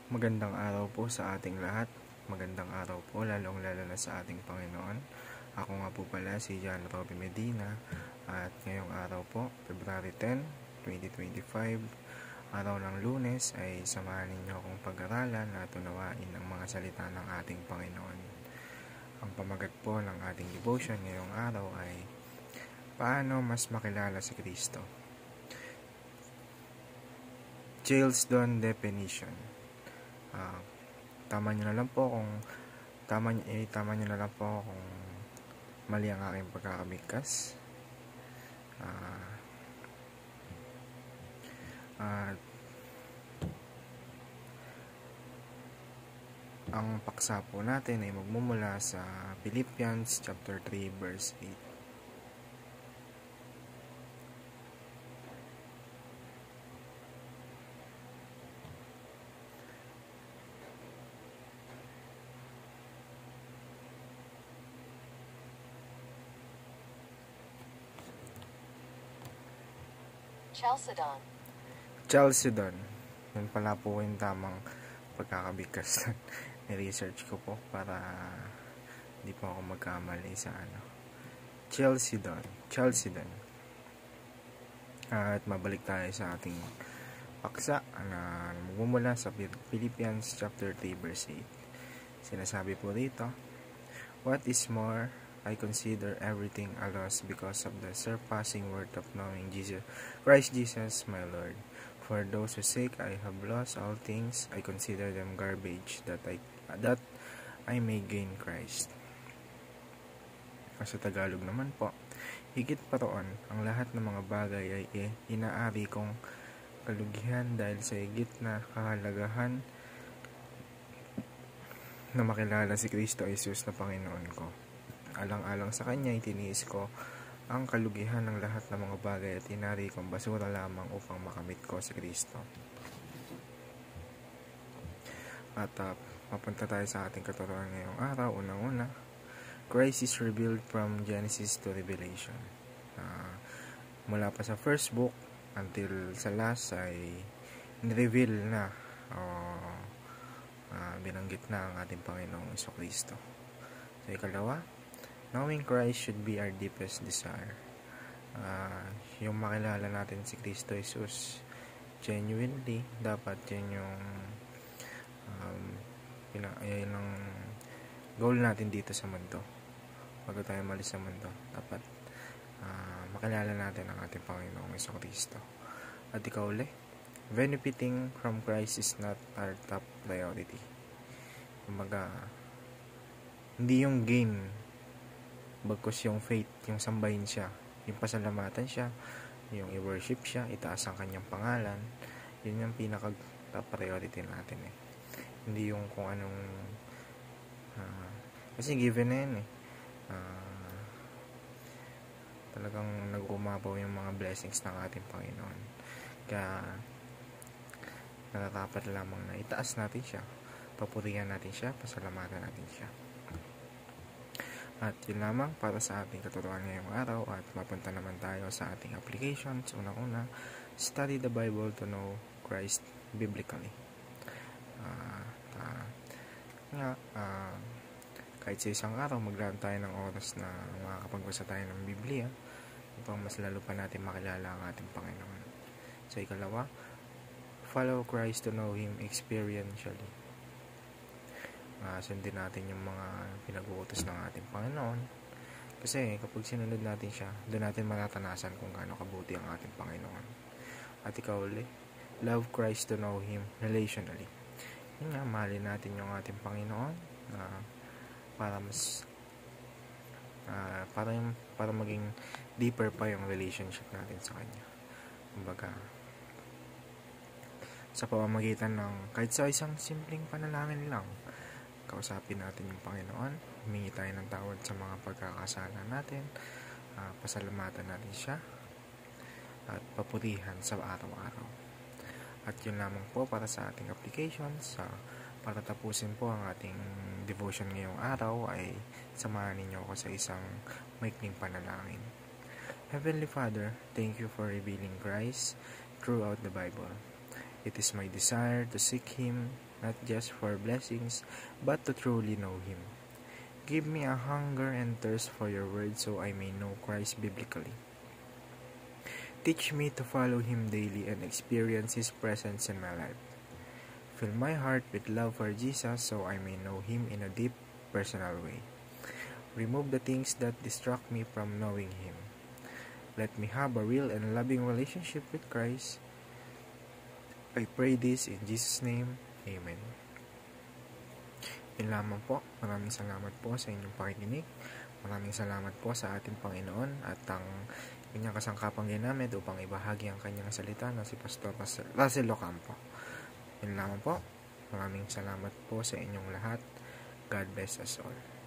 Magandang araw po sa ating lahat. Magandang araw po lalong-lalo na sa ating Panginoon. Ako nga po pala si John Robby Medina at ngayong araw po, February 10, 2025, araw ng Lunes ay samahan ninyo akong pag-aralan at unawain ang mga salita ng ating Panginoon. Ang pamagat po ng ating devotion ngayong araw ay paano mas makilala si Kristo. Gileston definition. Tama nyo na lang po kung mali ang aking pagkakabigkas. Ang paksa po natin ay magmumula sa Philippians chapter 3 verse 8. Chalcedon. Yan pala po yung tamang pagkakabigkas. Ni-research ko po para hindi po ako magkamali sa Chalcedon. At mabalik tayo sa ating paksa na magmumula sa Philippians chapter 3 verse 8. Sinasabi po dito, "What is more, I consider everything a loss because of the surpassing worth of knowing Christ Jesus my Lord. For those whose sake I have lost all things, I consider them garbage, that I may gain Christ." Sa Tagalog naman po, higit pa roon, ang lahat ng mga bagay ay inaari kong kalugihan dahil sa higit na kahalagahan na makilala si Kristo Jesus na Panginoon ko. Alang-alang sa Kanya, itiniis ko ang kalugihan ng lahat ng mga bagay at inari kong basura lamang upang makamit ko si Kristo. At papunta tayo sa ating katuruan ngayong araw. Unang-una, Christ is revealed from Genesis to Revelation. Mula pa sa first book until sa last ay nireveal na binanggit na ang ating Panginoong Jesucristo. So, ikalawa, knowing Christ should be our deepest desire. Yung makilala natin si Kristo Jesus genuinely, dapat yan yung yun ang goal natin dito sa mundo. Bago tayo malis sa mundo, dapat makilala natin ang ating Panginoong Jesucristo. At ikaw ulit, benefiting from Christ is not our top priority. Kumbaga, hindi yung gain, bagkus yung faith, yung sambahin siya, yung pasalamatan siya, yung i-worship siya, itaas ang kanyang pangalan. Yun yung pinaka-top priority natin Hindi yung kung anong kasi given na yan talagang nag-umapaw yung mga blessings ng ating Panginoon. Kaya nararapat lamang na itaas natin siya, papurihan natin siya, pasalamatan natin siya. At yun lamang para sa ating katuruan ngayong araw, at mapunta naman tayo sa ating applications. Unang-una, study the Bible to know Christ biblically. Kahit sa isang araw, maglaan tayo ng oras na makakapagbasa tayo ng Biblia upang mas lalo pa natin makilala ang ating Panginoon. Sa ikalawa, follow Christ to know Him experientially. Sundin natin yung mga pinag-uutos ng ating Panginoon, kasi kapag sinunod natin siya, doon natin matatanasan kung gaano kabuti ang ating Panginoon. At ikaw ulit, love Christ to know Him relationally. Yun nga, mahalin natin yung ating Panginoon para maging deeper pa yung relationship natin sa Kanya. Kumbaga, sa pamamagitan ng kahit sa isang simpleng panalangin lang, kausapin natin yung Panginoon, humingi tayo ng tawad sa mga pagkakasala natin, pasalamatan natin siya, at papurihan sa araw-araw. At yun lamang po para sa ating applications. Para tapusin po ang ating devotion ngayong araw, ay samahan ninyo ako sa isang maikling panalangin. Heavenly Father, thank you for revealing Christ throughout the Bible. It is my desire to seek Him not just for blessings, but to truly know Him. Give me a hunger and thirst for your word so I may know Christ biblically. Teach me to follow Him daily and experience His presence in my life. Fill my heart with love for Jesus so I may know Him in a deep, personal way. Remove the things that distract me from knowing Him. Let me have a real and loving relationship with Christ. I pray this in Jesus' name. Amen. Yun lamang po. Maraming salamat po sa inyong pakikinig. Maraming salamat po sa ating Panginoon at ang kanyang kasangkapang ginamit upang ibahagi ang kanyang salita na si Pastor Russell Ocampo. Yun lamang po. Maraming salamat po sa inyong lahat. God bless us all.